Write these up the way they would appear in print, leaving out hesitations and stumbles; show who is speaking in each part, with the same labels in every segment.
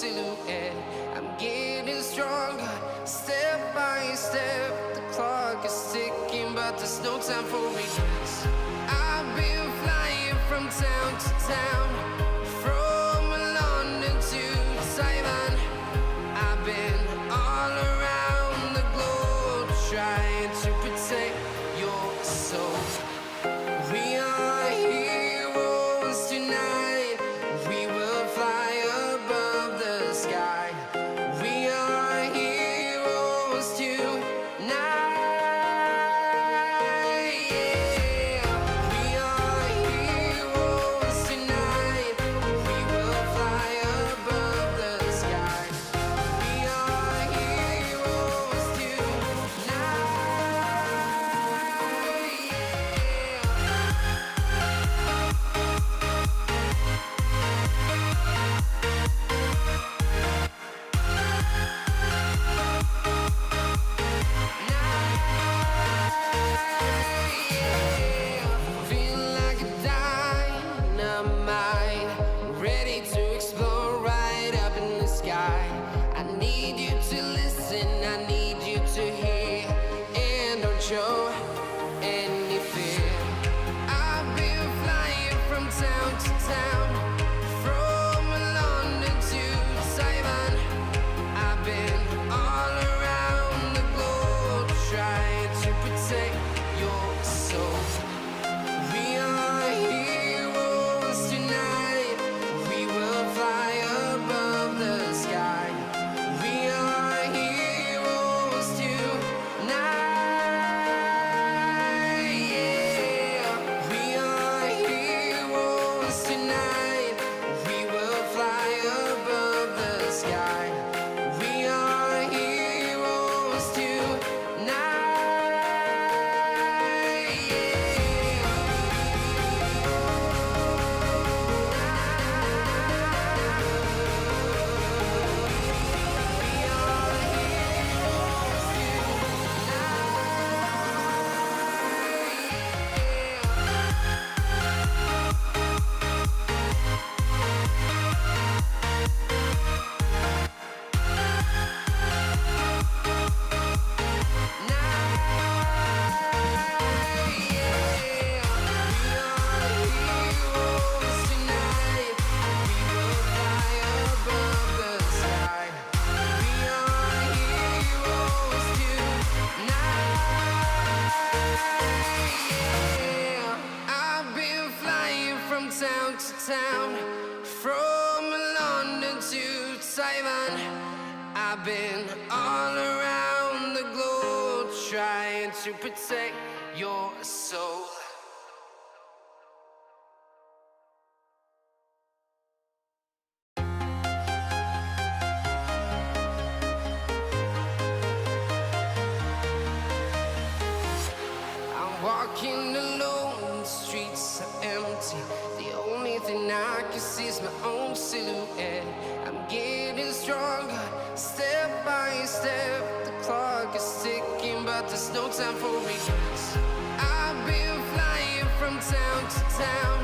Speaker 1: silhouette. I'm getting stronger, step by step. The clock is ticking, but there's no time for regrets. I've been flying from town to town, from London to Taiwan. I've been all around the globe, trying to protect your soul. We are heroes tonight. We will fly above the sky. We are heroes tonight. Yeah. We are heroes tonight. We will fly above the sky. We are heroes tonight. Feel like a dynamite, ready to explode right up in the sky. I need you to listen, I need you to hear, and don't show any fear. I've been flying from town to town, from London to Taiwan. I've been all around the globe, trying to protect your soul. We are heroes tonight. We will fly above the sky. We are heroes tonight. Yeah. We are heroes tonight. We will fly above the sky. We are heroes tonight. Town to town, from London to Taiwan. I've been all around the globe, trying to protect your soul. I'm walking alone, the streets are empty. The only thing I can see is my own silhouette. I'm getting stronger, step by step. The clock is ticking, but there's no time for regrets. I've been flying from town to town,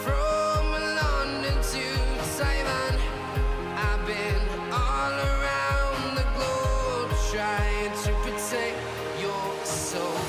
Speaker 1: from London to Taiwan. I've been all around the globe, trying to protect your soul.